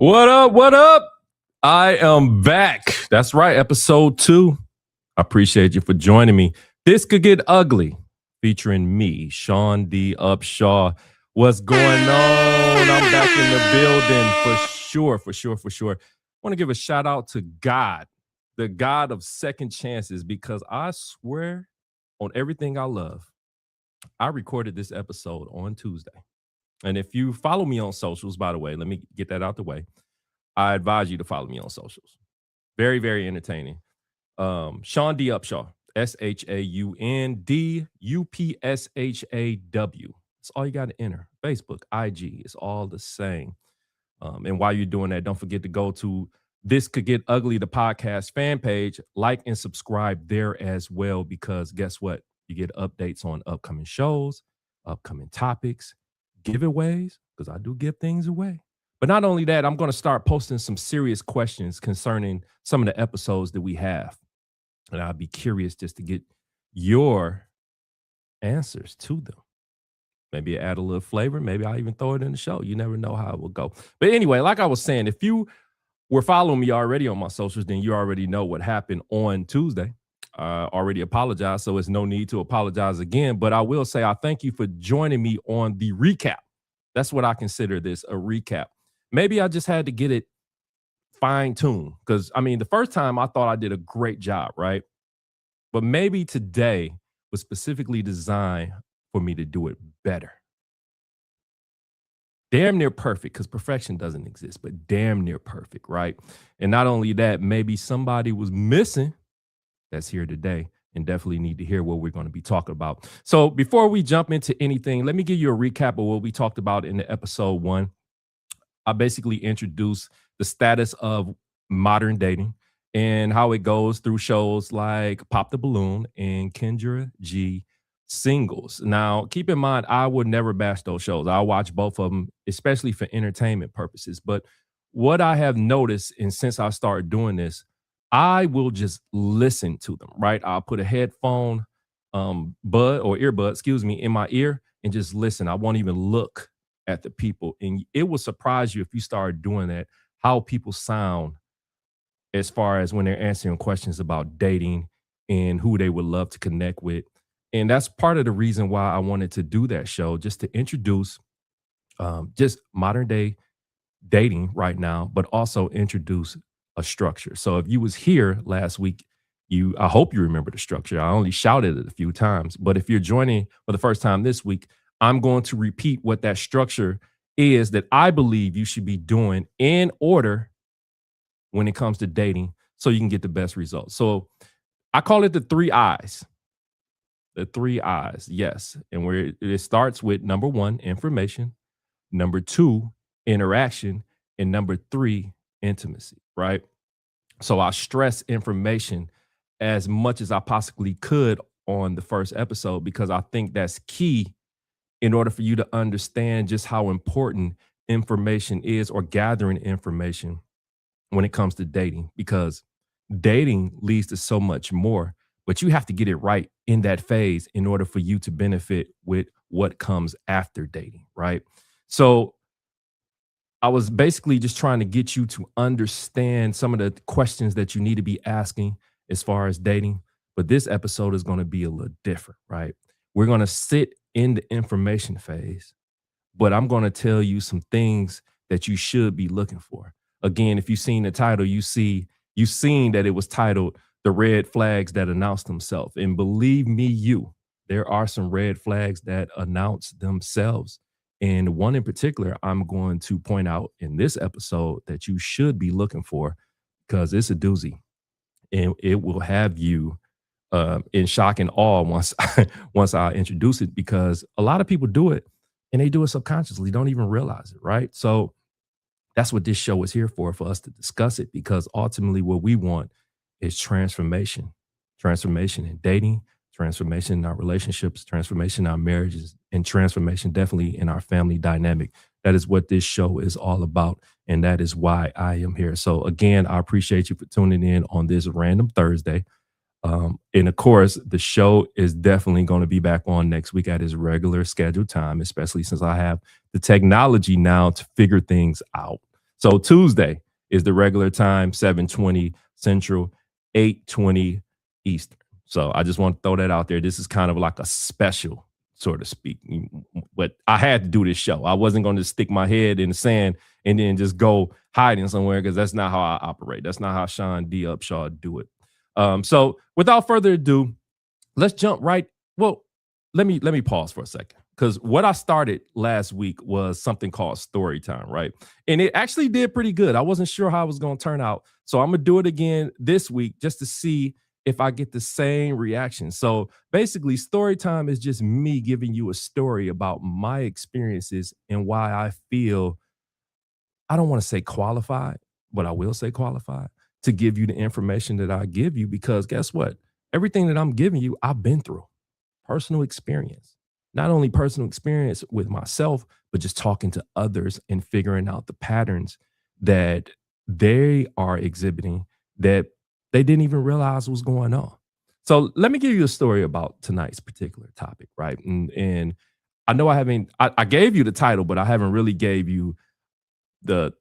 What up? What up? I am back. That's right, episode 2. I appreciate you for joining me. This Could Get Ugly, featuring me, Shaun D. Upshaw. What's going on? I'm back in the building for sure. I want to give a shout out to God, the God of second chances, because I swear on everything I love, I recorded this episode on Tuesday. And if you follow me on socials, by the way, let me get that out the way. I advise you to follow me on socials. Very, very entertaining. Shaun D. Upshaw, ShaunDUpshaw. That's all you got to enter. Facebook, IG, it's all the same. And while you're doing that, don't forget to go to This Could Get Ugly, the podcast fan page. Like and subscribe there as well, because guess what? You get updates on upcoming shows, upcoming topics, giveaways, because I do give things away. But not only that, I'm going to start posting some serious questions concerning some of the episodes that we have. And I'll be curious just to get your answers to them. Maybe add a little flavor. Maybe I'll even throw it in the show. You never know how it will go. But anyway, like I was saying, if you were following me already on my socials, then you already know what happened on Tuesday. Already apologized, so it's no need to apologize again. But I will say I thank you for joining me on the recap. That's what I consider this, a recap. Maybe I just had to get it fine-tuned, because, I mean, the first time I thought I did a great job, right? But maybe today was specifically designed for me to do it better. Damn near perfect, because perfection doesn't exist, but damn near perfect, right? And not only that, maybe somebody was missing that's here today and definitely need to hear what we're going to be talking about. So before we jump into anything, let me give you a recap of what we talked about in the episode 1. I basically introduced the status of modern dating and how it goes through shows like Pop the Balloon and Kendra G Singles. Now, keep in mind, I would never bash those shows. I'll watch both of them, especially for entertainment purposes. But what I have noticed, and since I started doing this, I will just listen to them, right? I'll put a headphone earbud, in my ear and just listen. I won't even look at the people. And it will surprise you if you start doing that, how people sound as far as when they're answering questions about dating and who they would love to connect with. And that's part of the reason why I wanted to do that show, just to introduce just modern day dating right now, but also introduce a structure. So if you was here last week, I hope you remember the structure. I only shouted it a few times, but if you're joining for the first time this week, I'm going to repeat what that structure is that I believe you should be doing in order when it comes to dating so you can get the best results. So I call it the 3 I's. The 3 I's, yes. And where it starts with number 1, information, number 2, interaction, and number 3, intimacy, right? So I stress information as much as I possibly could on the first episode, because I think that's key in order for you to understand just how important information is, or gathering information when it comes to dating, because dating leads to so much more, but you have to get it right in that phase in order for you to benefit with what comes after dating, right? So I was basically just trying to get you to understand some of the questions that you need to be asking as far as dating. But this episode is going to be a little different, right? We're going to sit in the information phase, but I'm going to tell you some things that you should be looking for. Again, if you've seen the title, you've seen that it was titled The Red Flags That Announce Themselves. And believe me, there are some red flags that announce themselves. And one in particular, I'm going to point out in this episode that you should be looking for, because it's a doozy. And it will have you in shock and awe once I introduce it, because a lot of people do it and they do it subconsciously, don't even realize it, right? So that's what this show is here for us to discuss it, because ultimately what we want is transformation in dating, transformation in our relationships, transformation in our marriages, and transformation definitely in our family dynamic. That is what this show is all about, and that is why I am here. So again, I appreciate you for tuning in on this random Thursday. And of course, the show is definitely going to be back on next week at its regular scheduled time, especially since I have the technology now to figure things out. So Tuesday is the regular time, 7:20 Central, 8:20 Eastern. So I just want to throw that out there. This is kind of like a special, so to speak. But I had to do this show. I wasn't going to stick my head in the sand and then just go hiding somewhere because that's not how I operate. That's not how Shaun D. Upshaw do it. So without further ado, let's jump right. Well, let me pause for a second because what I started last week was something called story time, right? And it actually did pretty good. I wasn't sure how it was going to turn out, so I'm gonna do it again this week just to see if I get the same reaction. So basically, story time is just me giving you a story about my experiences and why I feel I don't want to say qualified, but I will say qualified to give you the information that I give you because guess what? Everything that I'm giving you, I've been through personal experience. Not only personal experience with myself, but just talking to others and figuring out the patterns that they are exhibiting that they didn't even realize was going on. So let me give you a story about tonight's particular topic, right? And I know I gave you the title, but I haven't really gave you the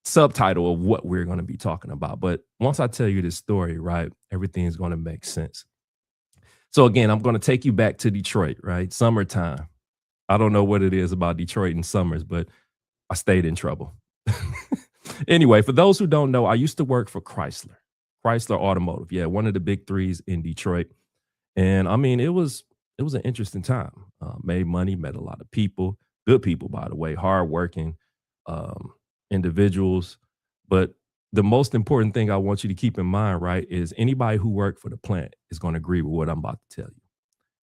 subtitle of what we're going to be talking about. But once I tell you this story, right, everything's going to make sense. So again, I'm going to take you back to Detroit, right? Summertime. I don't know what it is about Detroit in summers, but I stayed in trouble. Anyway, for those who don't know, I used to work for Chrysler Automotive. Yeah, one of the big threes in Detroit. And I mean, it was an interesting time. Made money, met a lot of people, good people, by the way, hardworking um, individuals. But the most important thing I want you to keep in mind, right, is anybody who worked for the plant is going to agree with what I'm about to tell you.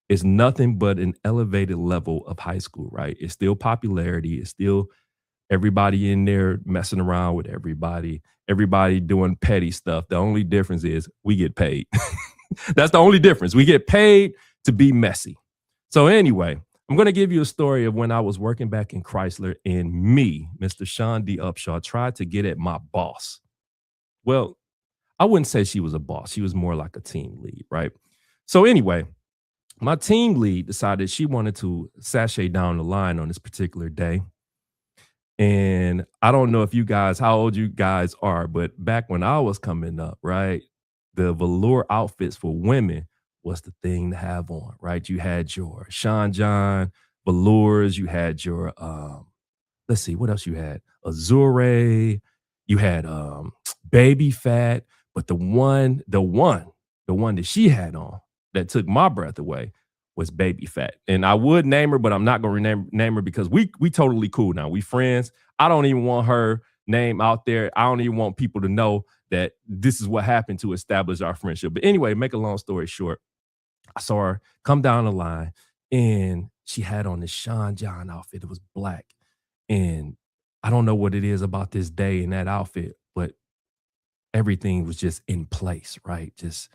It's nothing but an elevated level of high school, right? It's still popularity. It's still everybody in there messing around with everybody doing petty stuff. The only difference is we get paid. That's the only difference. We get paid to be messy. So anyway, I'm going to give you a story of when I was working back in Chrysler and me, Mr. Shaun D. Upshaw, tried to get at my boss. Well, I wouldn't say she was a boss. She was more like a team lead, right? So anyway, my team lead decided she wanted to sashay down the line on this particular day. And I don't know if you guys, how old you guys are, but back when I was coming up, right, the velour outfits for women was the thing to have on, right? You had your Sean John velours, you had your let's see, what else you had? Azure, you had baby fat, but the one that she had on that took my breath away was baby fat. And I would name her, but I'm not gonna name her because we totally cool now. We friends. I don't even want her name out there. I don't even want people to know that this is what happened to establish our friendship. But anyway, make a long story short, I saw her come down the line and she had on this Sean John outfit. It was black. And I don't know what it is about this day in that outfit, but everything was just in place, right? Just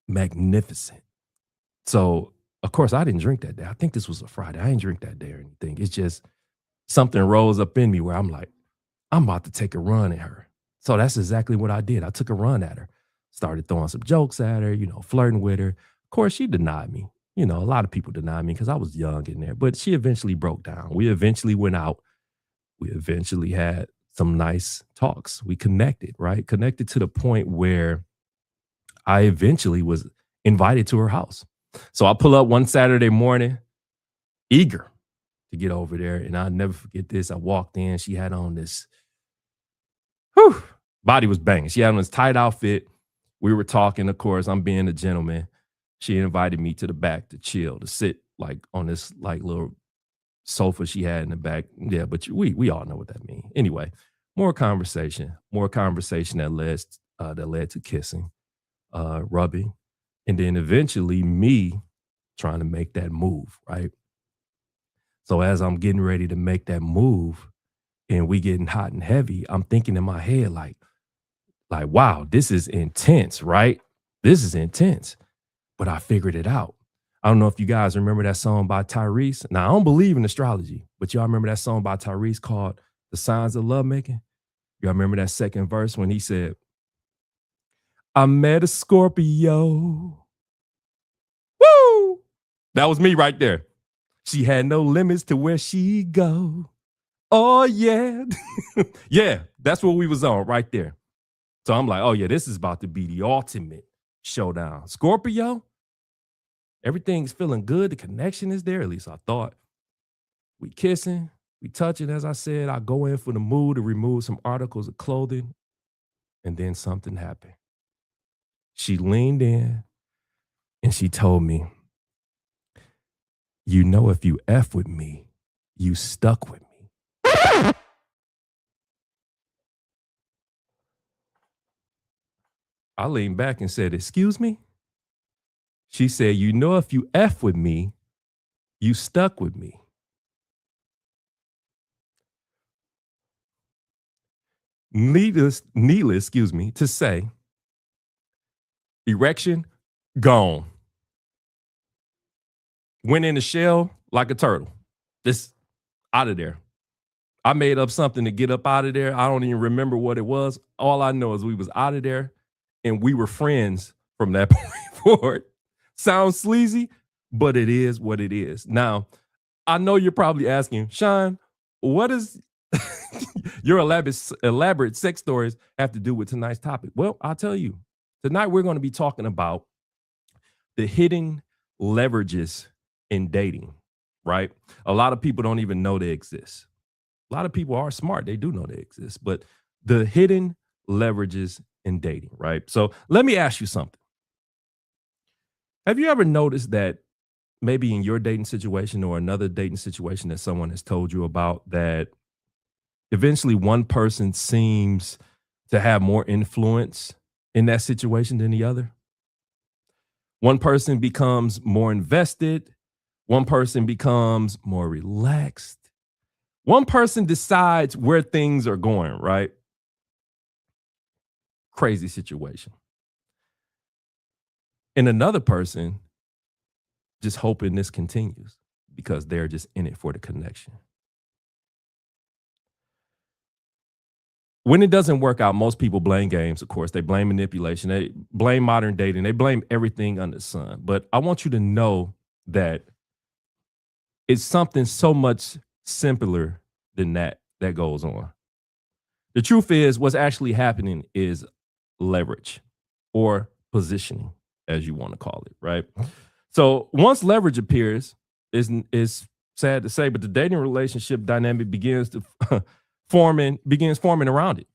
magnificent. So, of course, I didn't drink that day. I think this was a Friday. I didn't drink that day or anything. It's just something rose up in me where I'm like, I'm about to take a run at her. So that's exactly what I did. I took a run at her, started throwing some jokes at her, flirting with her. Of course, she denied me. A lot of people denied me because I was young in there, but she eventually broke down. We eventually went out. We eventually had some nice talks. We connected, right? Connected to the point where I eventually was invited to her house. So I pull up one Saturday morning, eager to get over there. And I'll never forget this. I walked in. She had on this, whew, body was banging. She had on this tight outfit. We were talking, of course. I'm being a gentleman. She invited me to the back to chill, to sit like on this like little sofa she had in the back. Yeah, but we all know what that means. Anyway, more conversation that led to kissing, rubbing, and then eventually me trying to make that move, right? So as I'm getting ready to make that move and we getting hot and heavy, I'm thinking in my head like, wow, this is intense, right? This is intense. But I figured it out. I don't know if you guys remember that song by Tyrese. Now, I don't believe in astrology, but y'all remember that song by Tyrese called The Signs of Lovemaking? Y'all remember that second verse when he said, I met a Scorpio. Woo! That was me right there. She had no limits to where she go. Oh yeah. Yeah, that's what we was on right there. So I'm like, oh yeah, this is about to be the ultimate showdown. Scorpio, everything's feeling good. The connection is there. At least I thought. We kissing, we touching. As I said, I go in for the mood to remove some articles of clothing, and then something happened. She leaned in and she told me, "You know, if you f with me, you stuck with me." I leaned back and said, "Excuse me?" She said, "You know, if you f with me, you stuck with me." Needless, excuse me, to say, erection gone. Went in the shell like a turtle. Just out of there. I made up something to get up out of there. I don't even remember what it was. All I know is we was out of there and we were friends from that point forward. Sounds sleazy, but it is what it is. Now, I know you're probably asking, Shaun, what does your elaborate sex stories have to do with tonight's topic? Well, I'll tell you. Tonight we're going to be talking about the hidden leverages in dating, right? A lot of people don't even know they exist. A lot of people are smart. They do know they exist, but the hidden leverages in dating, right? So let me ask you something. Have you ever noticed that maybe in your dating situation or another dating situation that someone has told you about that eventually one person seems to have more influence in that situation than the other? One person becomes more invested, one person becomes more relaxed. One person decides where things are going, right? Crazy situation. And another person just hoping this continues because they're just in it for the connection. When it doesn't work out, most people blame games, of course. They blame manipulation. They blame modern dating. They blame everything under the sun. But I want you to know that it's something so much simpler than that goes on. The truth is, what's actually happening is leverage or positioning, as you want to call it, right? So once leverage appears, is sad to say, but the dating relationship dynamic begins to begins forming around it.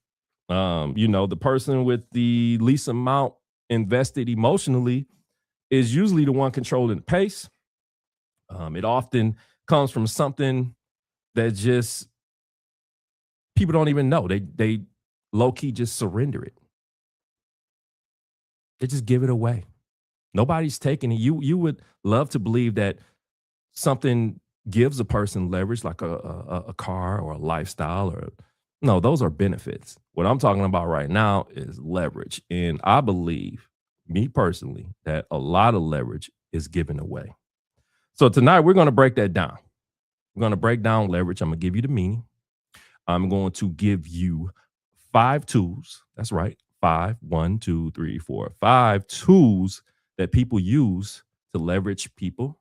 The person with the least amount invested emotionally is usually the one controlling the pace. It often comes from something that just people don't even know. They low key just surrender it. They just give it away. Nobody's taking it. You would love to believe that something gives a person leverage, like a car or a lifestyle, or no, those are benefits. What I'm talking about right now is leverage, and I believe, me personally, that a lot of leverage is given away. So tonight we're going to break that down. We're going to break down leverage. I'm going to give you the meaning. I'm going to give you 5 tools. That's right. 5, 1, 2, 3, 4, 5 tools that people use to leverage people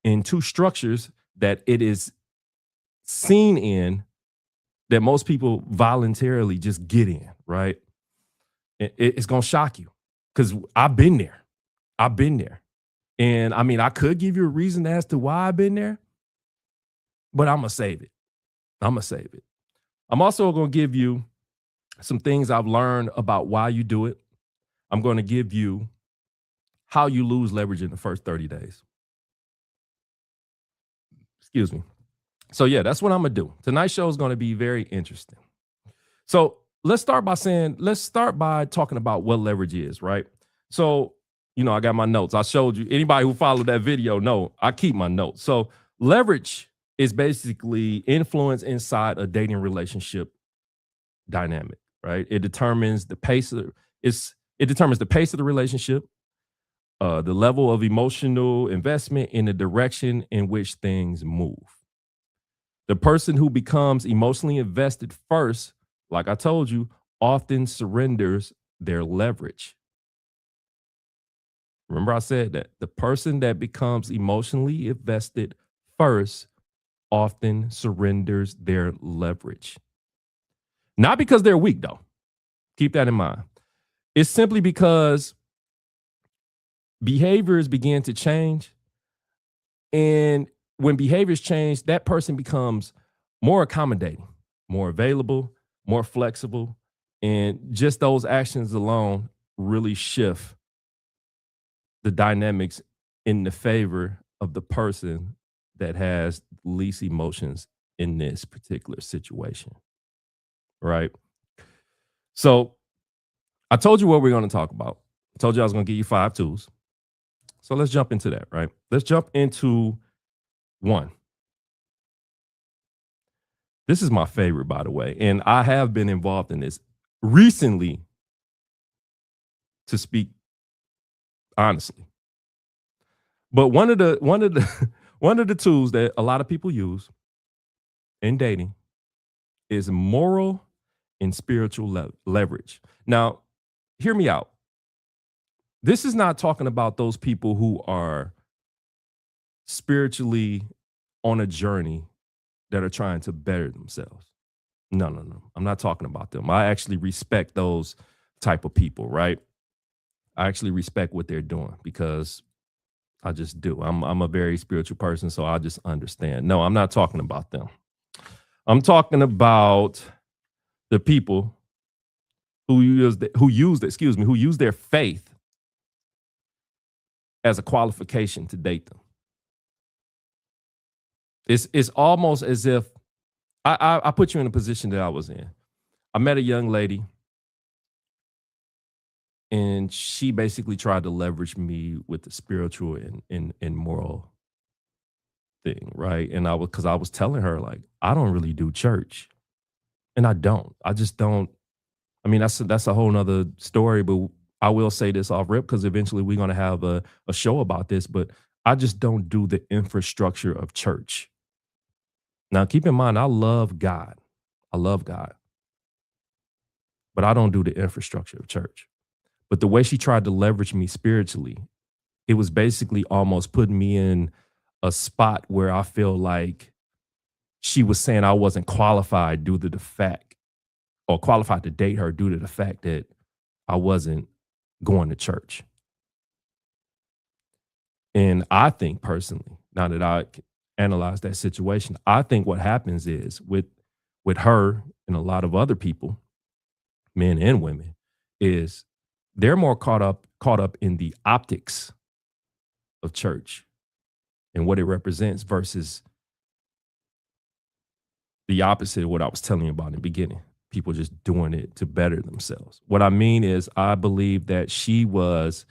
in 2 structures that it is seen in that most people voluntarily just get in, right? It's going to shock you because I've been there. I've been there. And I mean, I could give you a reason as to why I've been there, but I'm going to save it. I'm going to save it. I'm also going to give you some things I've learned about why you do it. I'm going to give you how you lose leverage in the first 30 days. Excuse me. So, yeah, that's what I'm going to do. Tonight's show is going to be very interesting. So, let's start by talking about what leverage is, right? So, I got my notes. I showed you. Anybody who followed that video know I keep my notes. So, leverage is basically influence inside a dating relationship dynamic, right? It determines the pace of the relationship, the level of emotional investment, in the direction in which things move. The person who becomes emotionally invested first, like I told you, often surrenders their leverage. Remember I said that the person that becomes emotionally invested first often surrenders their leverage. Not because they're weak, though. Keep that in mind. It's simply because behaviors begin to change. And when behaviors change, that person becomes more accommodating, more available, more flexible. And just those actions alone really shift the dynamics in the favor of the person that has least emotions in this particular situation. Right. So I told you what we're going to talk about. I told you I was going to give you 5 tools. So let's jump into that, right? Let's jump into one. This is my favorite, by the way, and I have been involved in this recently, to speak honestly. But one of the tools that a lot of people use in dating is moral and spiritual leverage. Now, hear me out. This is not talking about those people who are spiritually on a journey that are trying to better themselves. No, no, no. I'm not talking about them. I actually respect those type of people, right? I actually respect what they're doing because I just do. I'm a very spiritual person, so I just understand. No, I'm not talking about them. I'm talking about the people who use their faith as a qualification to date them. It's almost as if I put you in a position that I was in. I met a young lady, and she basically tried to leverage me with the spiritual and moral thing, right? And I was telling her, like, I don't really do church, and I don't. I just don't. I mean, that's a whole nother story, but I will say this off rip because eventually we're gonna have a show about this. But I just don't do the infrastructure of church. Now, keep in mind, I love God. I love God, but I don't do the infrastructure of church. But the way she tried to leverage me spiritually, it was basically almost putting me in a spot where I feel like she was saying I wasn't qualified due to the fact, or qualified to date her due to the fact that I wasn't going to church. And I think personally, now that I analyze that situation, I think what happens is with her and a lot of other people, men and women, is they're more caught up in the optics of church and what it represents versus the opposite of what I was telling you about in the beginning. People just doing it to better themselves. What I mean is, I believe that she was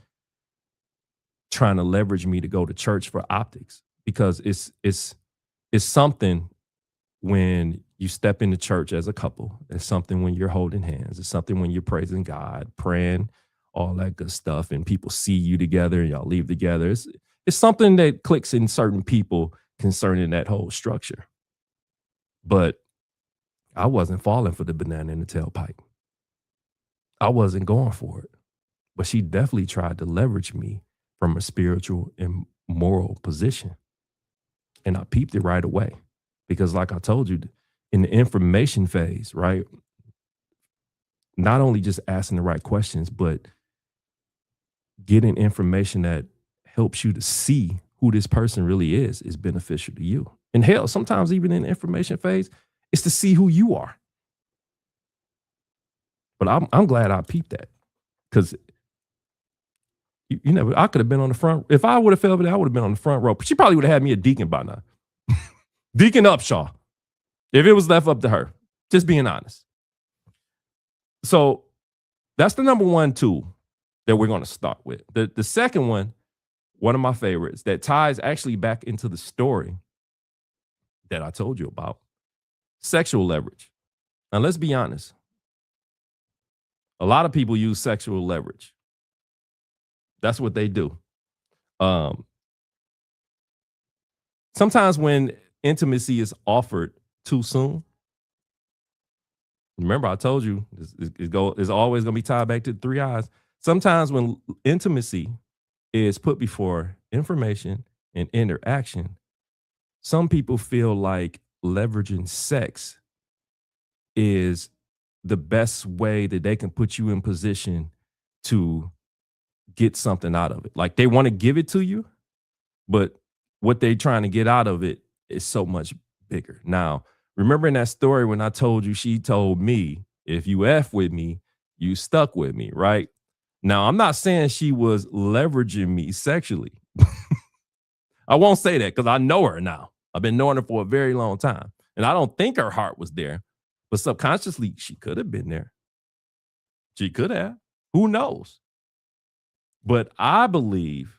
trying to leverage me to go to church for optics because it's something when you step into church as a couple. It's something when you're holding hands. It's something when you're praising God, praying, all that good stuff, and people see you together and y'all leave together. It's something that clicks in certain people concerning that whole structure. But I wasn't falling for the banana in the tailpipe. I wasn't going for it. But she definitely tried to leverage me from a spiritual and moral position. And I peeped it right away. Because like I told you, in the information phase, right? Not only just asking the right questions, but getting information that helps you to see who this person really is beneficial to you. And hell, sometimes even in the information phase, it's to see who you are. But I'm glad I peeped that because you know I could have been on the front. If I would have fell over there, I would have been on the front row. But she probably would have had me a deacon by now. Deacon Upshaw, if it was left up to her. Just being honest. So that's the number one tool that we're going to start with. The second one of my favorites that ties actually back into the story that I told you about, sexual leverage. Now, let's be honest. A lot of people use sexual leverage. That's what they do. Um, Sometimes when intimacy is offered too soon, remember I told you it's always going to be tied back to the 3 eyes. Sometimes when intimacy is put before information and interaction, some people feel like leveraging sex is the best way that they can put you in position to get something out of it. Like they want to give it to you, but what they trying to get out of it is so much bigger. Now, remember in that story when I told you she told me, if you F with me, you stuck with me, right? Now, I'm not saying she was leveraging me sexually. I won't say that because I know her now. I've been knowing her for a very long time. And I don't think her heart was there, but subconsciously, she could have been there. She could have. Who knows? But I believe,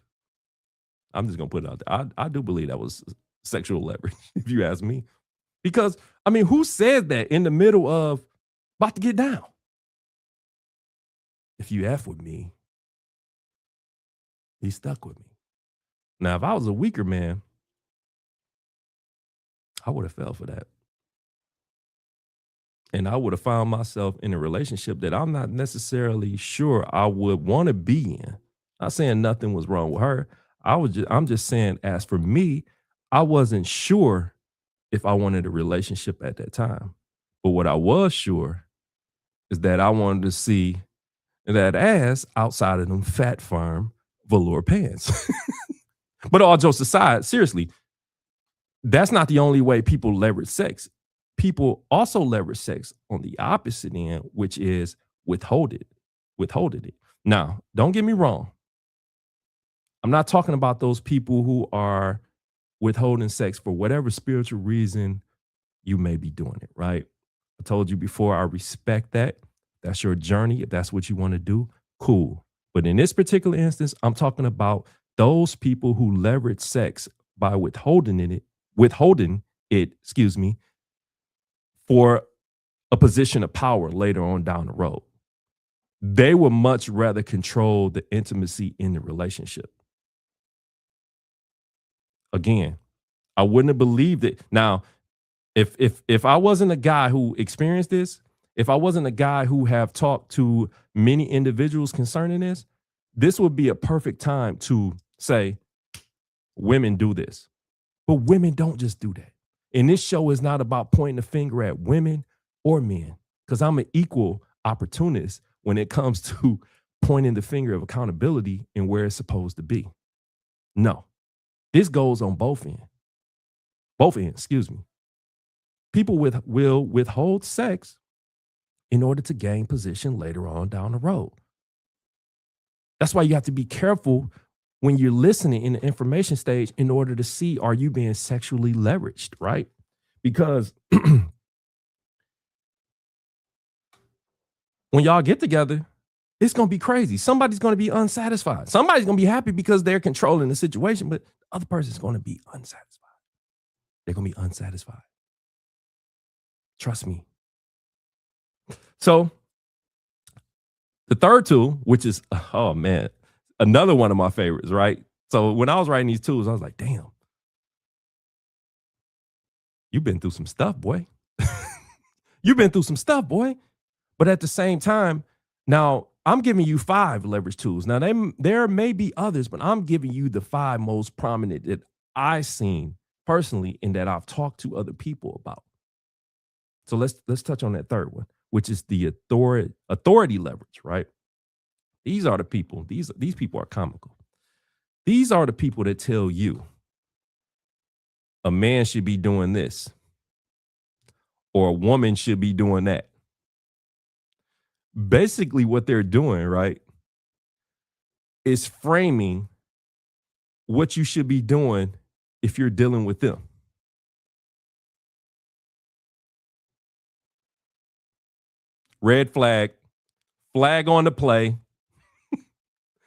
I'm just going to put it out there. I do believe that was sexual leverage, if you ask me. Because, I mean, who said that in the middle of about to get down? If you F with me, he stuck with me. Now, if I was a weaker man, I would have fell for that. And I would have found myself in a relationship that I'm not necessarily sure I would want to be in. Not saying nothing was wrong with her. I'm just saying, as for me, I wasn't sure if I wanted a relationship at that time. But what I was sure is that I wanted to see that ass outside of them fat farm velour pants. But all jokes aside, seriously, that's not the only way people leverage sex. People also leverage sex on the opposite end, which is withholding it. Now, don't get me wrong. I'm not talking about those people who are withholding sex for whatever spiritual reason you may be doing it, right? I told you before, I respect that. That's your journey. If that's what you want to do, cool. But in this particular instance, I'm talking about those people who leverage sex by withholding it, for a position of power later on down the road. They would much rather control the intimacy in the relationship. Again, I wouldn't have believed it. Now, if I wasn't a guy who experienced this, if I wasn't a guy who have talked to many individuals concerning this would be a perfect time to say, women do this. But women don't just do that. And this show is not about pointing the finger at women or men, because I'm an equal opportunist when it comes to pointing the finger of accountability and where it's supposed to be. No, this goes on both ends. Both ends, People will withhold sex in order to gain position later on down the road. That's why you have to be careful when you're listening in the information stage in order to see, are you being sexually leveraged, right? Because when y'all get together, it's going to be crazy. Somebody's going to be unsatisfied. Somebody's going to be happy because they're controlling the situation, but the other person's going to be unsatisfied. They're going to be unsatisfied. Trust me. So the third tool, which is, oh man, another one of my favorites, right? So when I was writing these tools, I was like, damn, you've been through some stuff, boy. You've been through some stuff, boy. But at the same time, now I'm giving you 5 leverage tools. Now there may be others, but I'm giving you the 5 most prominent that I've seen personally and that I've talked to other people about. So let's touch on that third one, which is the authority leverage, right? These are the people, these people are comical. These are the people that tell you a man should be doing this or a woman should be doing that. Basically what they're doing, right, is framing what you should be doing if you're dealing with them. Red flag, flag on the play.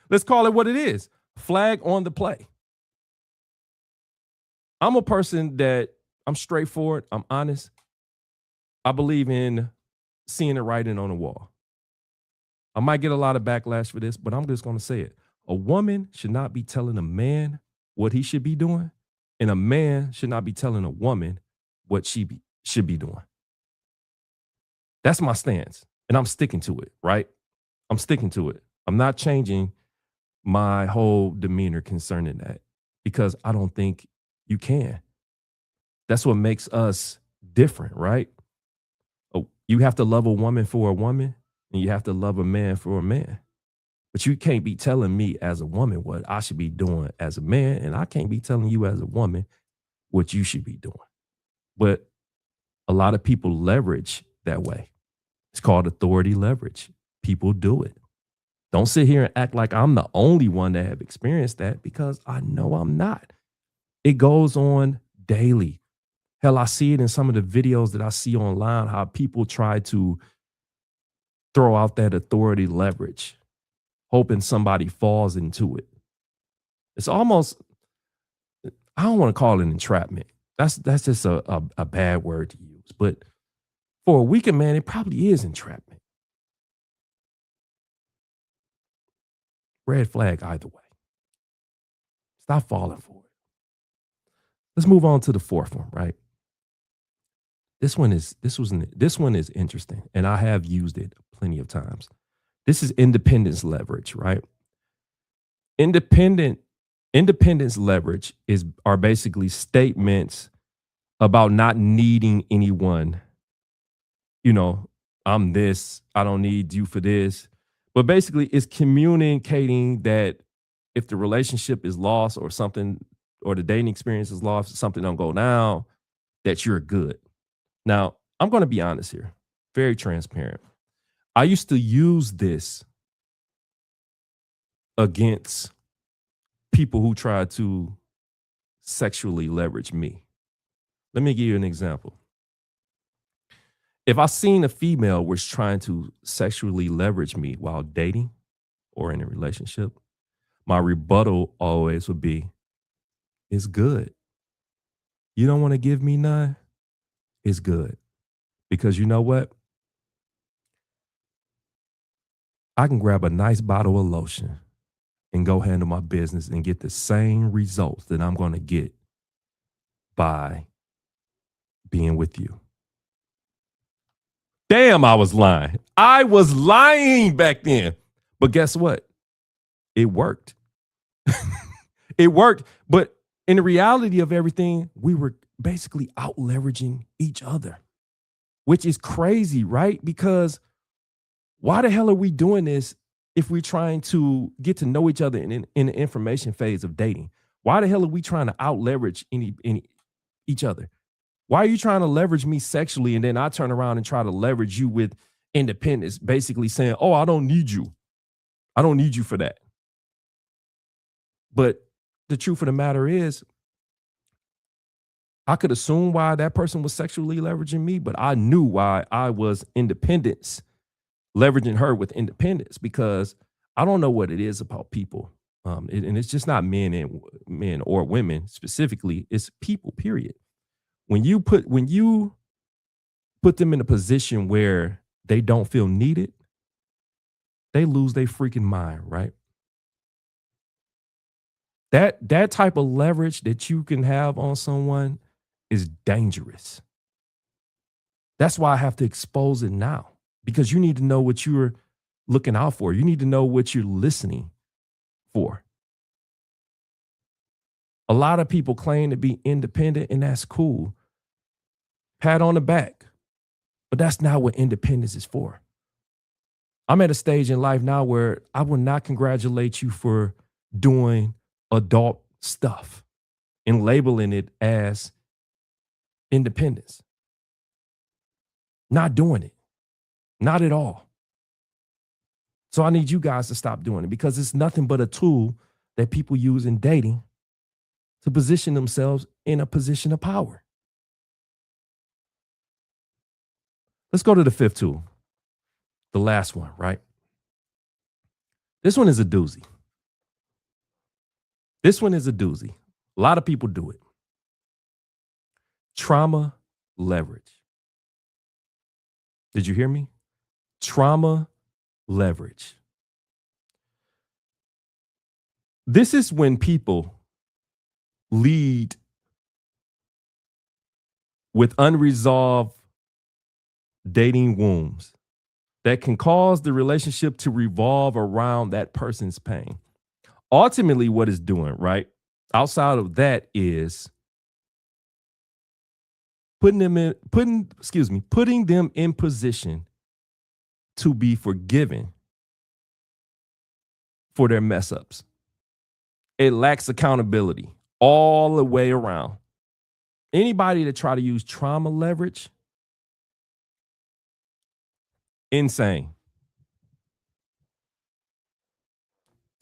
Let's call it what it is. Flag on the play. I'm a person that I'm straightforward. I'm honest. I believe in seeing the writing on the wall. I might get a lot of backlash for this, but I'm just going to say it. A woman should not be telling a man what he should be doing, and a man should not be telling a woman what she should be doing. That's my stance, and I'm sticking to it, right? I'm sticking to it. I'm not changing my whole demeanor concerning that because I don't think you can. That's what makes us different, right? Oh, you have to love a woman for a woman, and you have to love a man for a man. But you can't be telling me as a woman what I should be doing as a man, and I can't be telling you as a woman what you should be doing. But a lot of people leverage that way. It's called authority leverage. People do it. Don't sit here and act like I'm the only one that have experienced that, because I know I'm not. It goes on daily. Hell, I see it in some of the videos that I see online, how people try to throw out that authority leverage, hoping somebody falls into it. It's almost, I don't want to call it entrapment. That's just a bad word to use. But for a weaker man, it probably is entrapment. Red flag either way. Stop falling for it. Let's move on to the fourth one, right? This one is interesting, and I have used it plenty of times. This is independence leverage, right? Independent Independence leverage is are basically statements about not needing anyone. You know, I'm this, I don't need you for this. But basically, it's communicating that if the relationship is lost or something, or the dating experience is lost, something don't go down, that you're good. Now, I'm going to be honest here, very transparent. I used to use this against people who try to sexually leverage me. Let me give you an example. If I seen a female was trying to sexually leverage me while dating or in a relationship, my rebuttal always would be, it's good. You don't want to give me none? It's good. Because you know what? I can grab a nice bottle of lotion and go handle my business and get the same results that I'm going to get by being with you. Damn, I was lying. I was lying back then. But guess what? It worked. It worked. But in the reality of everything, we were basically out leveraging each other, which is crazy, right? Because why the hell are we doing this if we're trying to get to know each other in the information phase of dating? Why the hell are we trying to out leverage any each other? Why are you trying to leverage me sexually and then I turn around and try to leverage you with independence, basically saying, oh, I don't need you. I don't need you for that. But the truth of the matter is, I could assume why that person was sexually leveraging me, but I knew why I was independence, leveraging her with independence, because I don't know what it is about people. And it's just not men or women specifically, it's people, period. When you put them in a position where they don't feel needed, they lose their freaking mind, right? That type of leverage that you can have on someone is dangerous. That's why I have to expose it now, because you need to know what you're looking out for. You need to know what you're listening for. A lot of people claim to be independent, and that's cool. Pat on the back. But that's not what independence is for. I'm at a stage in life now where I will not congratulate you for doing adult stuff and labeling it as independence. Not doing it. Not at all. So I need you guys to stop doing it, because it's nothing but a tool that people use in dating to position themselves in a position of power. Let's go to the fifth tool, the last one, right? This one is a doozy. This one is a doozy. A lot of people do it. Trauma leverage. Did you hear me? Trauma leverage. This is when people lead with unresolved dating wounds that can cause the relationship to revolve around that person's pain. Ultimately, what it's doing, right? Outside of that is putting them in position to be forgiven for their mess ups. It lacks accountability all the way around. Anybody that try to use trauma leverage, insane.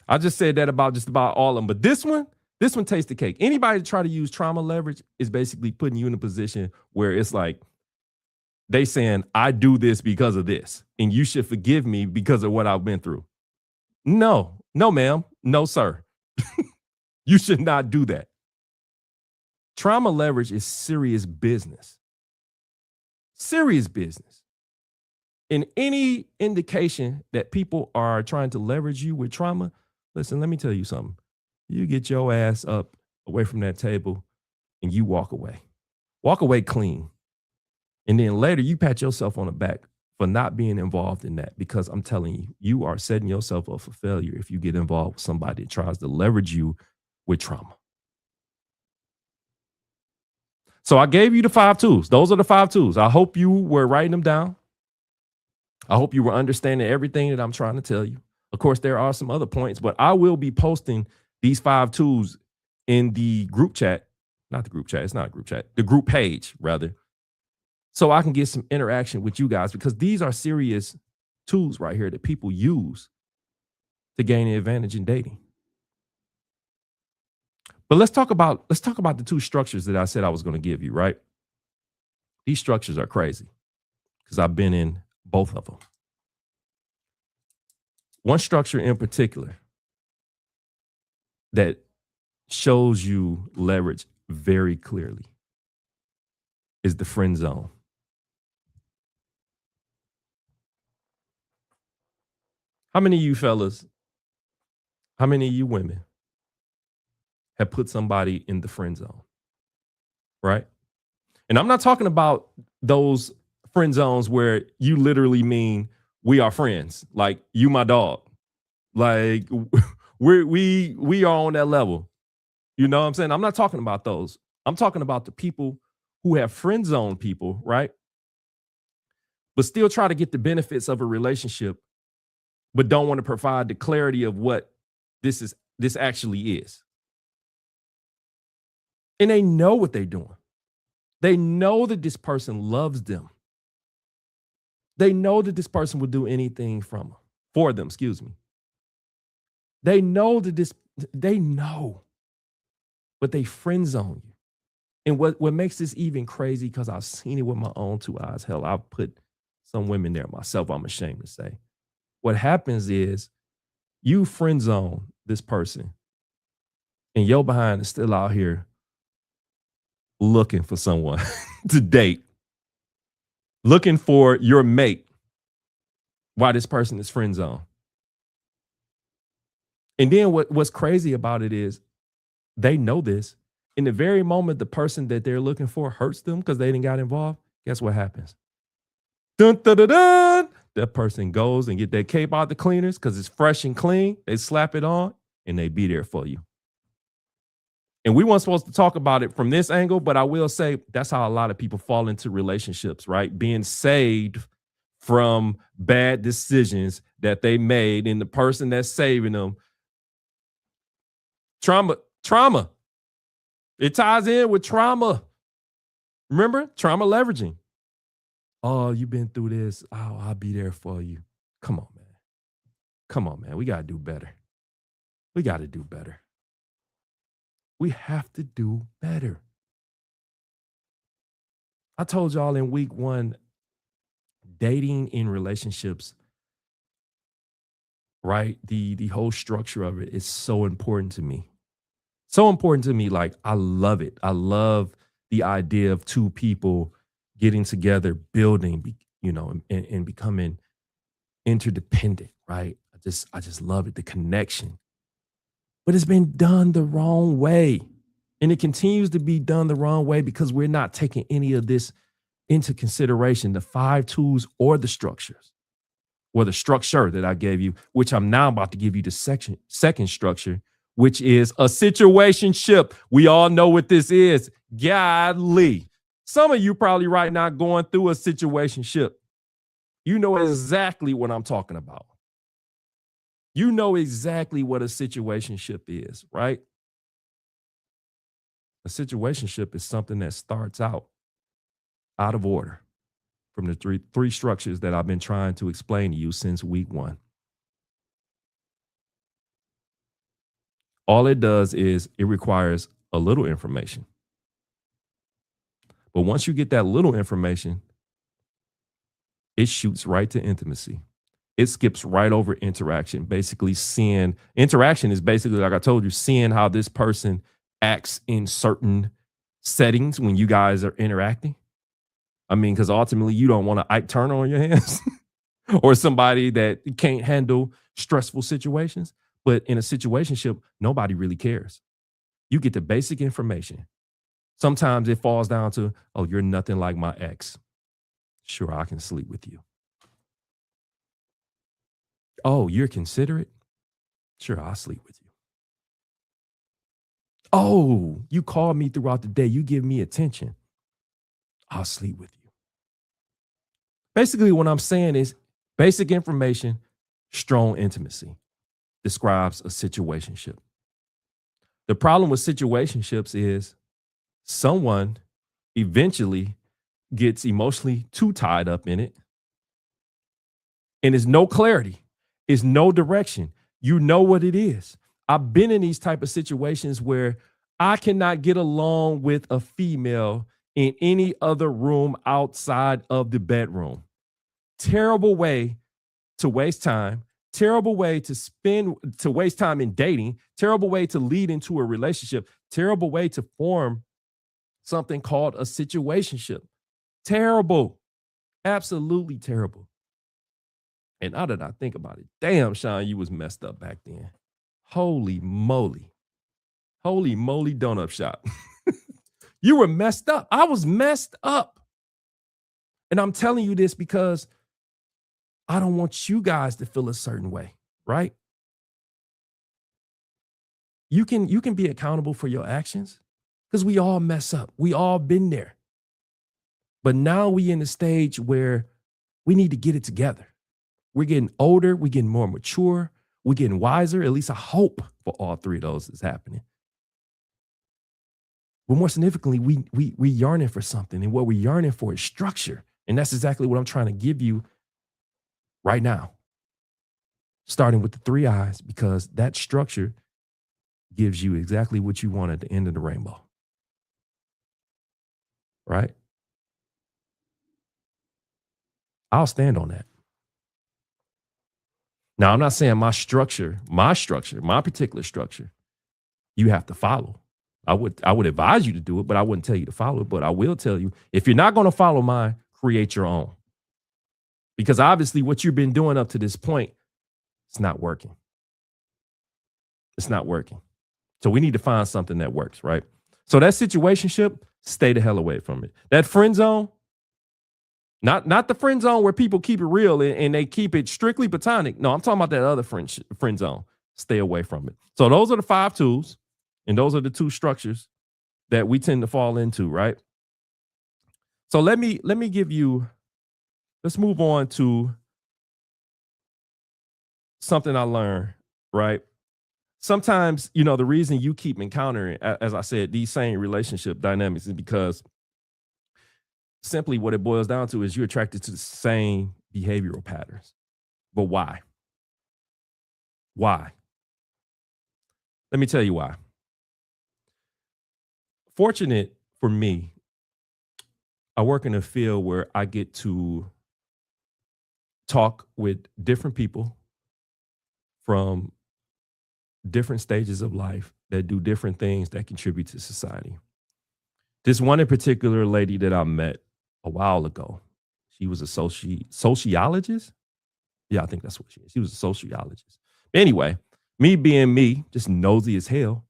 I just said that about just about all of them, but this one tastes the cake. Anybody that try to use trauma leverage is basically putting you in a position where it's like they saying, I do this because of this, and you should forgive me because of what I've been through. No, ma'am. No, sir. You should not do that. Trauma leverage is serious business. Serious business. And any indication that people are trying to leverage you with trauma, listen, let me tell you something. You get your ass up away from that table and you walk away. Walk away clean. And then later you pat yourself on the back for not being involved in that, because I'm telling you, you are setting yourself up for failure if you get involved with somebody that tries to leverage you with trauma. So I gave you the 5 tools. Those are the 5 tools. I hope you were writing them down. I hope you were understanding everything that I'm trying to tell you. Of course, there are some other points, but I will be posting these 5 tools in the group chat. Not the group chat. It's not a group chat. The group page, rather. So I can get some interaction with you guys, because these are serious tools right here that people use to gain an advantage in dating. But let's talk about the 2 structures that I said I was going to give you, right? These structures are crazy because I've been in both of them. One structure in particular that shows you leverage very clearly is the friend zone. How many of you fellas, how many of you women have put somebody in the friend zone, right? And I'm not talking about those friend zones where you literally mean we are friends, like you my dog, like we are on that level. You know what I'm saying? I'm not talking about those. I'm talking about the people who have friend zone people, right? But still try to get the benefits of a relationship, but don't want to provide the clarity of what this actually is. And they know what they're doing. They know that this person loves them. They know that this person would do anything for them, excuse me. They know that they know, but they friend zone you. And what makes this even crazy, because I've seen it with my own 2 eyes. Hell, I've put some women there myself, I'm ashamed to say. What happens is you friend zone this person and your behind is still out here looking for someone to date, looking for your mate while this person is friend zone. And then what's crazy about it is they know this. In the very moment the person that they're looking for hurts them because they didn't got involved, guess what happens? Dun, dun, dun, dun. That person goes and get that cape out the cleaners because it's fresh and clean. They slap it on and they be there for you. And we weren't supposed to talk about it from this angle, but I will say that's how a lot of people fall into relationships, right? Being saved from bad decisions that they made, and the person that's saving them. Trauma. It ties in with trauma. Remember? Trauma leveraging. Oh, you've been through this. Oh, I'll be there for you. Come on, man. We got to do better. We got to do better. We have to do better. I told y'all in week 1, dating in relationships, right? The whole structure of it is so important to me. So important to me. Like, I love it. I love the idea of 2 people getting together, building, and becoming interdependent, right? I just love it, the connection. But it's been done the wrong way. And it continues to be done the wrong way because we're not taking any of this into consideration, the 5 tools or the structures, or the structure that I gave you, which I'm now about to give you the second structure, which is a situationship. We all know what this is. Golly. Some of you probably right now going through a situationship. You know exactly what I'm talking about. You know exactly what a situationship is, right? A situationship is something that starts out of order from the three structures that I've been trying to explain to you since week one. All it does is it requires a little information. But once you get that little information, it shoots right to intimacy. It skips right over interaction. Basically, seeing interaction is basically, like I told you, seeing how this person acts in certain settings when you guys are interacting. I mean, because ultimately you don't want to Ike Turner on your hands or somebody that can't handle stressful situations. But in a situationship, nobody really cares. You get the basic information. Sometimes it falls down to, oh, you're nothing like my ex. Sure, I can sleep with you. Oh, you're considerate? Sure, I'll sleep with you. Oh, you call me throughout the day. You give me attention. I'll sleep with you. Basically, what I'm saying is basic information, strong intimacy describes a situationship. The problem with situationships is someone eventually gets emotionally too tied up in it, and there's no clarity, is no direction. You know what it is. I've been in these type of situations where I cannot get along with a female in any other room outside of the bedroom. Terrible way to waste time, terrible way to waste time in dating, terrible way to lead into a relationship, terrible way to form something called a situationship. Terrible. Absolutely terrible. And now that I think about it, damn, Shaun, you was messed up back then. Holy moly. Holy moly donut shop. You were messed up. I was messed up. And I'm telling you this because I don't want you guys to feel a certain way, right? You can be accountable for your actions because we all mess up. We all been there. But now we in the stage where we need to get it together. We're getting older, we're getting more mature, we're getting wiser. At least I hope for all three of those is happening. But more significantly, we yearning for something, and what we're yearning for is structure. And that's exactly what I'm trying to give you right now. Starting with the three eyes, because that structure gives you exactly what you want at the end of the rainbow. Right? I'll stand on that. Now, I'm not saying my particular structure, you have to follow. I would advise you to do it, but I wouldn't tell you to follow it. But I will tell you, if you're not going to follow mine, create your own. Because obviously what you've been doing up to this point, it's not working. It's not working. So we need to find something that works, right? So that situationship, stay the hell away from it. That friend zone, not the friend zone where people keep it real and they keep it strictly platonic. No, I'm talking about that other friend zone. Stay away from it. So those are the 5 tools, and those are the 2 structures that we tend to fall into, right? So let me give you. Let's move on to something I learned, right? Sometimes, the reason you keep encountering, as I said, these same relationship dynamics is because simply what it boils down to is you're attracted to the same behavioral patterns. But why? Why? Let me tell you why. Fortunate for me, I work in a field where I get to talk with different people from different stages of life that do different things that contribute to society. This one in particular lady that I met a while ago, she was a sociologist. Yeah, I think that's what she is. She was a sociologist. Anyway, me being me, just nosy as hell,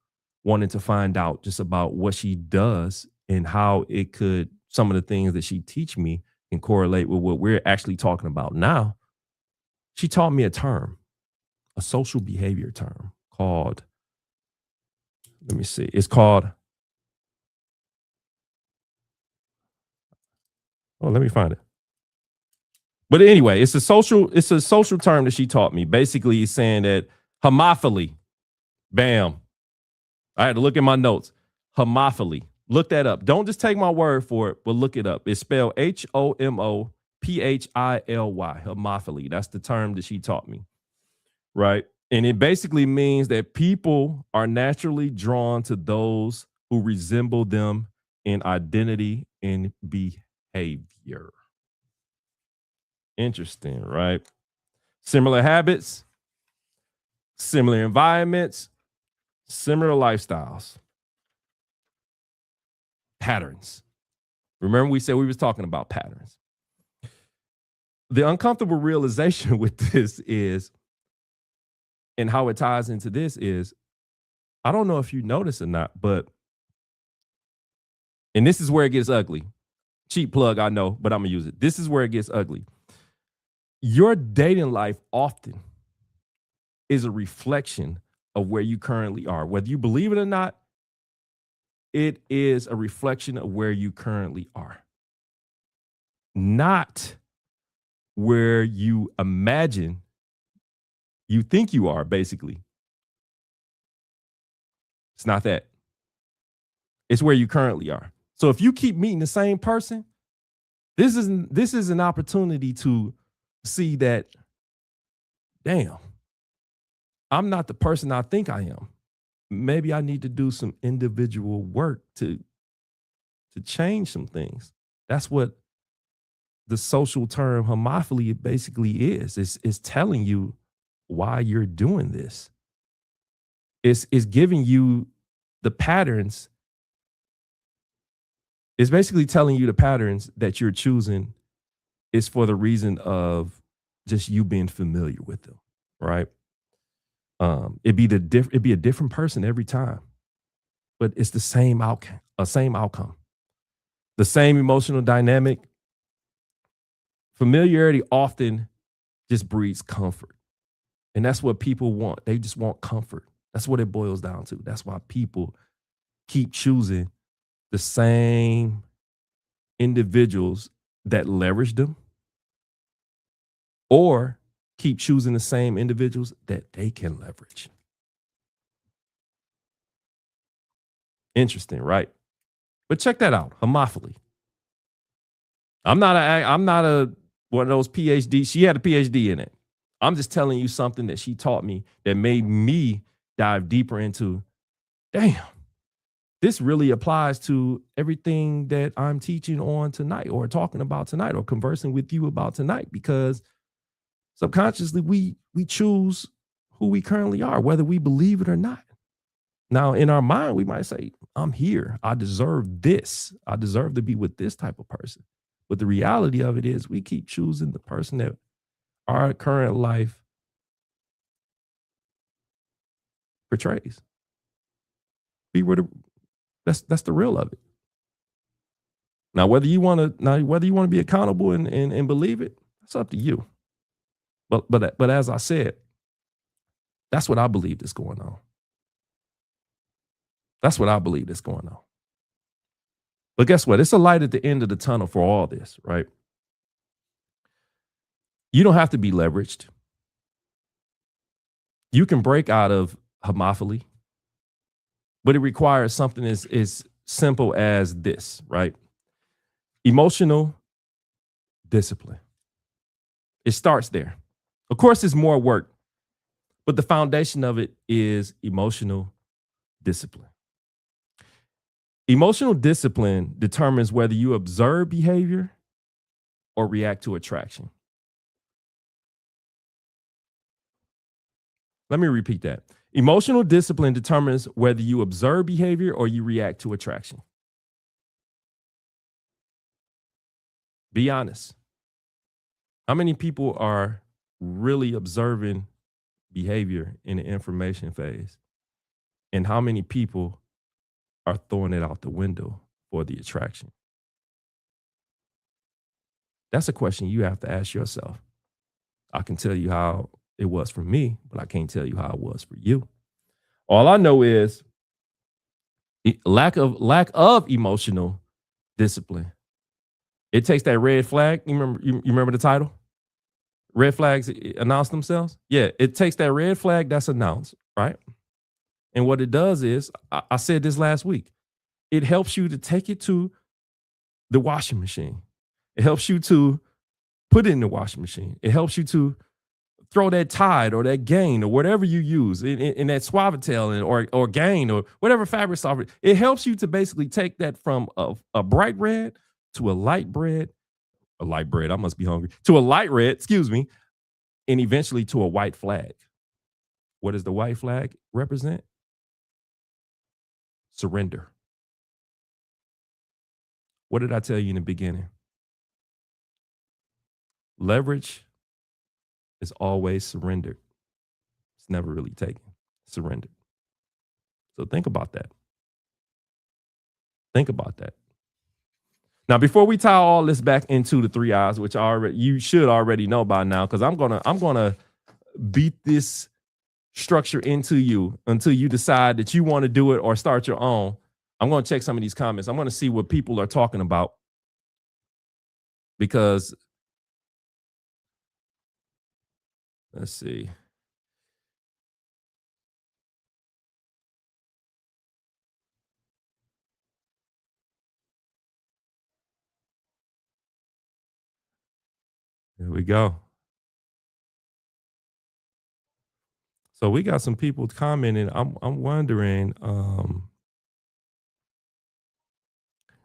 wanted to find out just about what she does and how it could, some of the things that she teach me can correlate with what we're actually talking about now. She taught me a term, a social behavior term called, let me see, it's called Oh, let me find it. But anyway, it's a social term that she taught me. Basically, it's saying that homophily, bam. I had to look at my notes. Homophily. Look that up. Don't just take my word for it, but look it up. It's spelled HOMOPHILY. Homophily. That's the term that she taught me. Right. And it basically means that people are naturally drawn to those who resemble them in identity and behavior. Interesting, right? Similar habits, similar environments, similar lifestyles, patterns. Remember we said we was talking about patterns. The uncomfortable realization with this is, and how it ties into this is, I don't know if you notice or not, but, and this is where it gets ugly. Cheap plug, I know, but I'm gonna use it. This is where it gets ugly. Your dating life often is a reflection of where you currently are. Whether you believe it or not, it is a reflection of where you currently are, not where you imagine you think you are, basically. It's not that. It's where you currently are. So if you keep meeting the same person, this is an opportunity to see that, damn, I'm not the person I think I am. Maybe I need to do some individual work to change some things. That's what the social term homophily basically is. It's telling you why you're doing this. It's giving you the patterns. It's basically telling you the patterns that you're choosing is for the reason of just you being familiar with them, right? It'd be a different person every time, but it's the same outcome, the same emotional dynamic. Familiarity often just breeds comfort, and that's what people want. They just want comfort. That's what it boils down to. That's why people keep choosing the same individuals that leverage them, or keep choosing the same individuals that they can leverage. Interesting, right? But check that out, homophily. I'm not a one of those PhD. She had a PhD in it. I'm just telling you something that she taught me that made me dive deeper into, damn, this really applies to everything that I'm teaching on tonight or talking about tonight or conversing with you about tonight, because subconsciously we choose who we currently are, whether we believe it or not. Now, in our mind, we might say, I'm here. I deserve this. I deserve to be with this type of person. But the reality of it is we keep choosing the person that our current life portrays. We were the that's the real of it. Now, whether you want to be accountable and believe it, that's up to you. But as I said, that's what I believe is going on. That's what I believe is going on. But guess what? It's a light at the end of the tunnel for all this, right? You don't have to be leveraged. You can break out of homophily, but it requires something as simple as this, right? Emotional discipline. It starts there. Of course, it's more work, but the foundation of it is emotional discipline. Emotional discipline determines whether you observe behavior or react to attraction. Let me repeat that. Emotional discipline determines whether you observe behavior or you react to attraction. Be honest. How many people are really observing behavior in the information phase? And how many people are throwing it out the window for the attraction? That's a question you have to ask yourself. I can tell you how it was for me, but I can't tell you how it was for you. All I know is lack of emotional discipline It takes that red flag. You remember the title? Red flags announce themselves. Yeah, it takes that red flag that's announced, right? And what it does is, I said this last week. It helps you to take it to the washing machine. It helps you to put it in the washing machine. It helps you to throw that Tide or that Gain or whatever you use in that Suavitel or Gain or whatever fabric softener. It helps you to basically take that from a bright red to a light red. I must be hungry, to a light red, excuse me, and eventually to a white flag. What does the white flag represent? Surrender. What did I tell you in the beginning? Leverage is always surrendered. It's never really taken. Surrendered. So think about that. Think about that. Now, before we tie all this back into the 3 I's, which you should already know by now, because I'm gonna beat this structure into you until you decide that you want to do it or start your own. I'm gonna check some of these comments. I'm gonna see what people are talking about, because let's see. Here we go. So we got some people commenting. I'm wondering.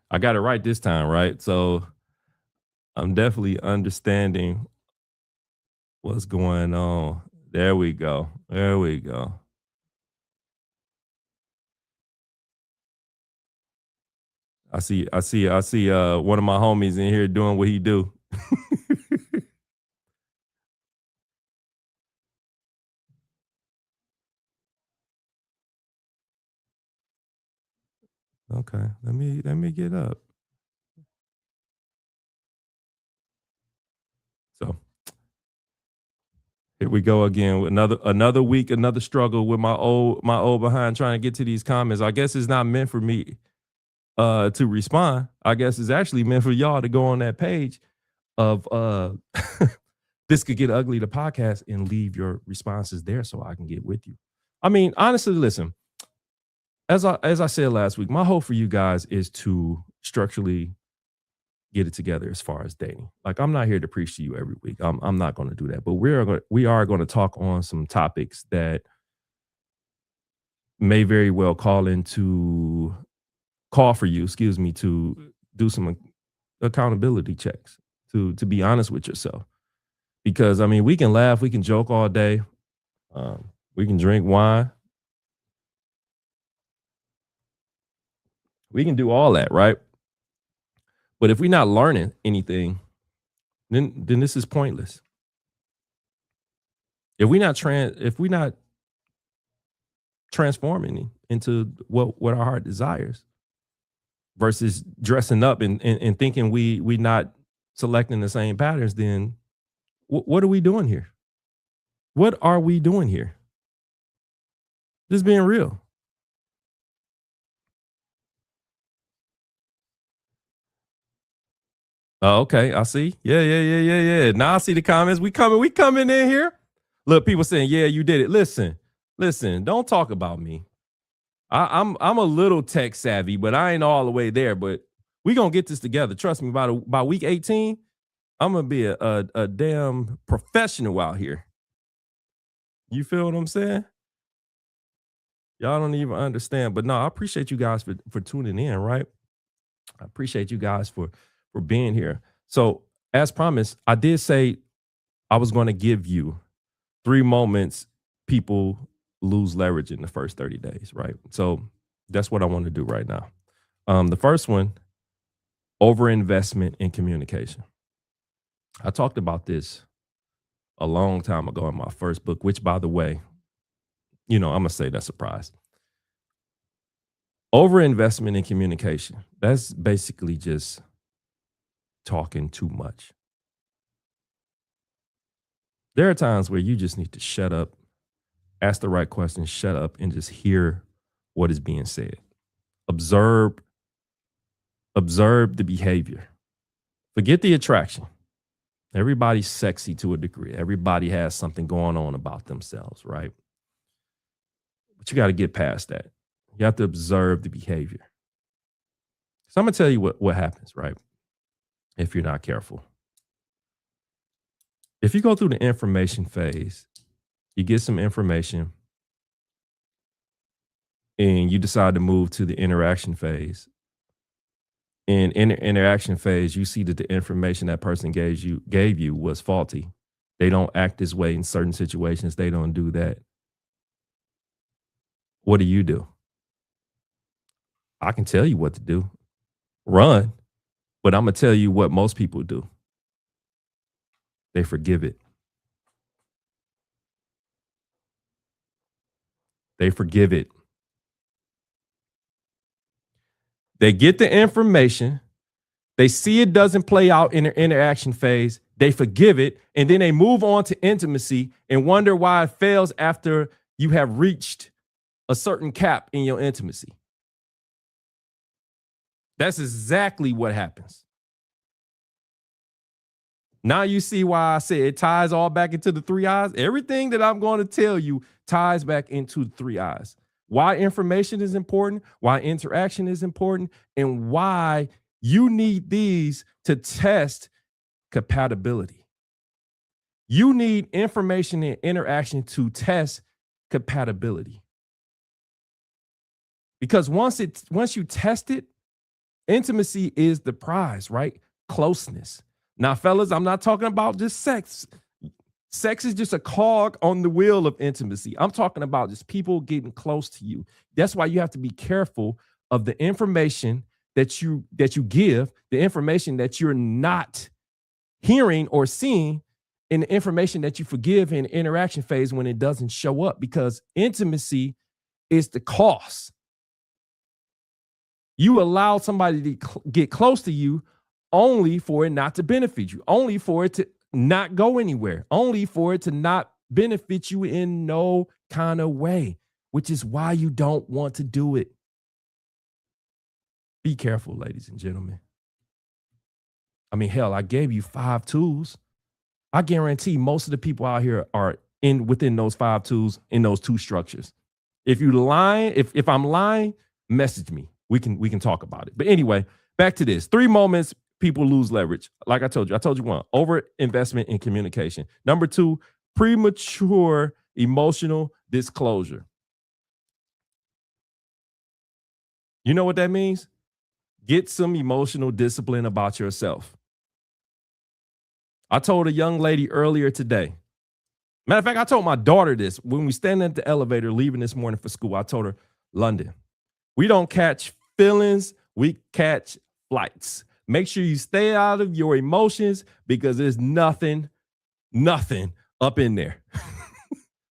I got it right this time, right? So I'm definitely understanding what's going on. There we go. There we go. I see one of my homies in here doing what he do. Okay. Let me get up. So here we go again with another week, another struggle with my old behind trying to get to these comments. I guess it's not meant for me to respond. I guess it's actually meant for y'all to go on that page of This Could Get Ugly, the podcast, and leave your responses there so I can get with you. I mean, honestly, listen, as I said last week, my hope for you guys is to structurally get it together as far as dating. Like, I'm not here to preach to you every week. I'm not going to do that. But we are going to talk on some topics that may very well call for you, excuse me, to do some accountability checks, to be honest with yourself. Because I mean, we can laugh, we can joke all day, we can drink wine, we can do all that, right? But if we're not learning anything, then this is pointless. If we not transforming into what our heart desires, versus dressing up and thinking we not selecting the same patterns, then what are we doing here? What are we doing here? Just being real. Oh, okay. I see. Yeah. Now I see the comments. We coming in here. Look, people saying, yeah, you did it. Listen, don't talk about me. I'm a little tech savvy, but I ain't all the way there. But we gonna get this together. Trust me, by week 18, I'm gonna be a damn professional out here. You feel what I'm saying? Y'all don't even understand. But no, I appreciate you guys for tuning in, right? I appreciate you guys for being here. So, as promised, I did say I was going to give you 3 moments people lose leverage in the first 30 days, right? So that's what I want to do right now. The first one, overinvestment in communication. I talked about this a long time ago in my first book, which, by the way, I'm going to say that's a surprise. Overinvestment in communication. That's basically just talking too much. There are times where you just need to shut up, ask the right questions, shut up, and just hear what is being said. Observe the behavior. Forget the attraction. Everybody's sexy to a degree. Everybody has something going on about themselves, right? But you got to get past that. You have to observe the behavior. So I'm gonna tell you what happens, right? If you're not careful. If you go through the information phase, you get some information and you decide to move to the interaction phase. In the interaction phase, you see that the information that person gave you was faulty. They don't act this way in certain situations. They don't do that. What do? I can tell you what to do. Run. But I'm gonna tell you what most people do. They forgive it. They forgive it. They get the information. They see it doesn't play out in their interaction phase. They forgive it. And then they move on to intimacy and wonder why it fails after you have reached a certain cap in your intimacy. That's exactly what happens. Now you see why I say it ties all back into the three eyes. Everything that I'm going to tell you ties back into the three eyes. Why information is important, why interaction is important, and why you need these to test compatibility. You need information and interaction to test compatibility. Because once you test it, intimacy is the prize, right? Closeness. Now, fellas, I'm not talking about just sex. Sex is just a cog on the wheel of intimacy. I'm talking about just people getting close to you. That's why you have to be careful of the information that you give, the information that you're not hearing or seeing, and the information that you forgive in the interaction phase when it doesn't show up, because intimacy is the cost. You allow somebody to get close to you only for it not to benefit you, only for it to not go anywhere, only for it to not benefit you in no kind of way, which is why you don't want to do it. Be careful, ladies and gentlemen. I mean, hell, I gave you 5 tools. I guarantee most of the people out here are within those 5 tools in those 2 structures. If you lying, if I'm lying, message me. We can talk about it. But anyway, back to this. 3 moments people lose leverage. Like I told you 1, over investment in communication. Number 2, premature emotional disclosure. You know what that means? Get some emotional discipline about yourself. I told a young lady earlier today. Matter of fact, I told my daughter this when we standing at the elevator leaving this morning for school. I told her, London, we don't catch feelings, we catch flights. Make sure you stay out of your emotions because there's nothing up in there.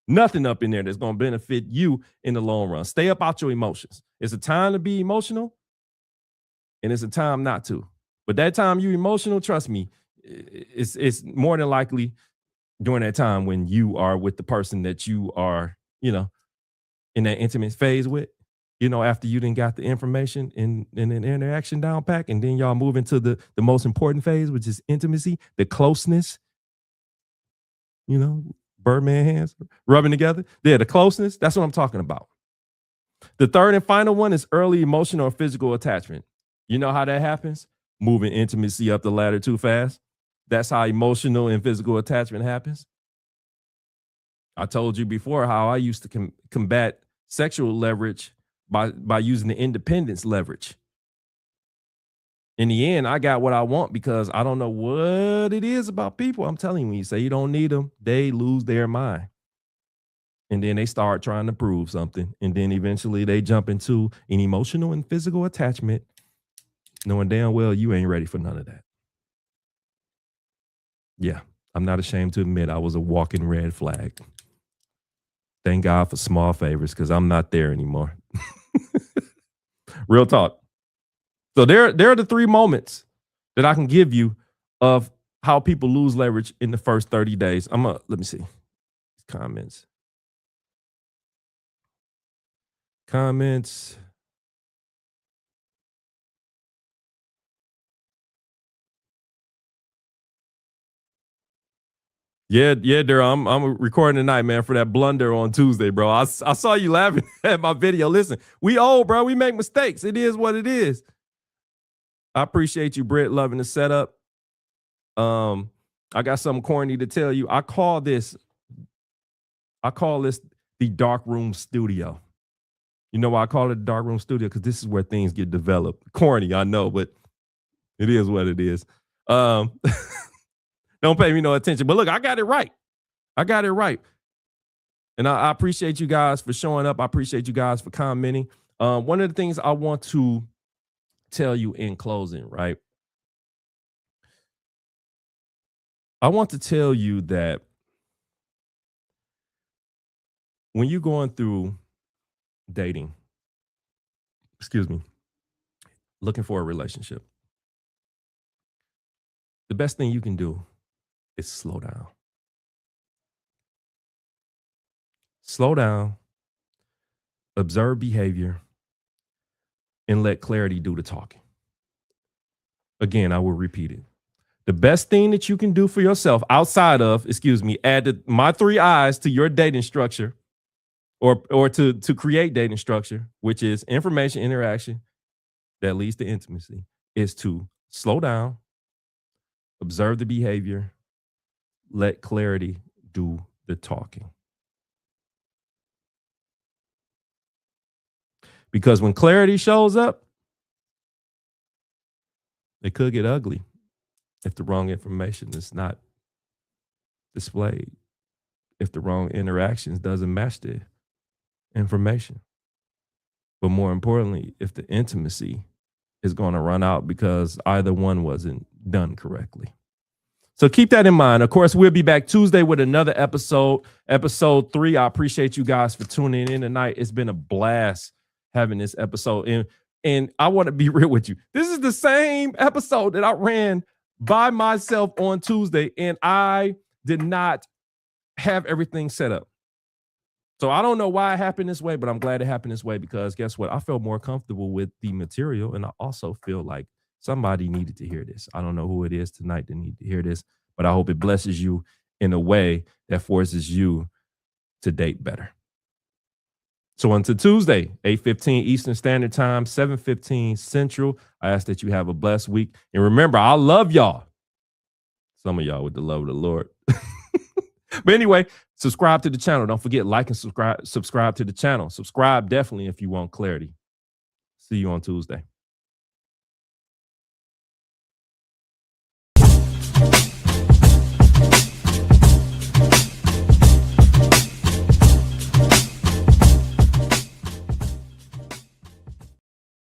Nothing up in there that's going to benefit you in the long run. Stay up out your emotions. It's a time to be emotional and it's a time not to. But that time you emotional, trust me, it's more than likely during that time when you are with the person that you are, in that intimate phase with, after you didn't got the information in an interaction down pack, and then y'all move into the most important phase, which is intimacy, the closeness, Birdman hands rubbing together. Yeah, the closeness, that's what I'm talking about. The third and final one is early emotional or physical attachment. You know how that happens? Moving intimacy up the ladder too fast. That's how emotional and physical attachment happens. I told you before how I used to combat sexual leverage by using the independence leverage. In the end, I got what I want because I don't know what it is about people. I'm telling you, when you say you don't need them, they lose their mind. And then they start trying to prove something. And then eventually they jump into an emotional and physical attachment, knowing damn well you ain't ready for none of that. Yeah, I'm not ashamed to admit I was a walking red flag. Thank God for small favors because I'm not there anymore. Real talk. So there are the 3 moments that I can give you of how people lose leverage in the first 30 days. Let me see. Comments. Yeah, Daryl. I'm recording tonight, man, for that blunder on Tuesday, bro. I saw you laughing at my video. Listen, we old, bro. We make mistakes. It is what it is. I appreciate you, Britt, loving the setup. I got something corny to tell you. I call this the dark room studio. You know why I call it the dark room studio? Because this is where things get developed. Corny, I know, but it is what it is. Don't pay me no attention. But look, I got it right. And I appreciate you guys for showing up. I appreciate you guys for commenting. One of the things I want to tell you in closing, right? I want to tell you that when you're going through dating, looking for a relationship, the best thing you can do is slow down. Slow down, observe behavior, and let clarity do the talking. Again, I will repeat it. The best thing that you can do for yourself outside of, add my 3 eyes to your dating structure or to create dating structure, which is information interaction that leads to intimacy, is to slow down, observe the behavior, let clarity do the talking. Because when clarity shows up, it could get ugly if the wrong information is not displayed, if the wrong interactions doesn't match the information. But more importantly, if the intimacy is going to run out because either one wasn't done correctly. So keep that in mind. Of course, we'll be back Tuesday with another episode 3. I appreciate you guys for tuning in tonight. It's been a blast having this episode. And I want to be real with you. This is the same episode that I ran by myself on Tuesday, and I did not have everything set up. So I don't know why it happened this way, but I'm glad it happened this way because guess what? I felt more comfortable with the material, and I also feel like somebody needed to hear this. I don't know who it is tonight that need to hear this, but I hope it blesses you in a way that forces you to date better. So until Tuesday, 8:15 Eastern Standard Time, 7:15 Central, I ask that you have a blessed week. And remember, I love y'all. Some of y'all with the love of the Lord. But anyway, subscribe to the channel. Don't forget, like and subscribe to the channel. Subscribe definitely if you want clarity. See you on Tuesday.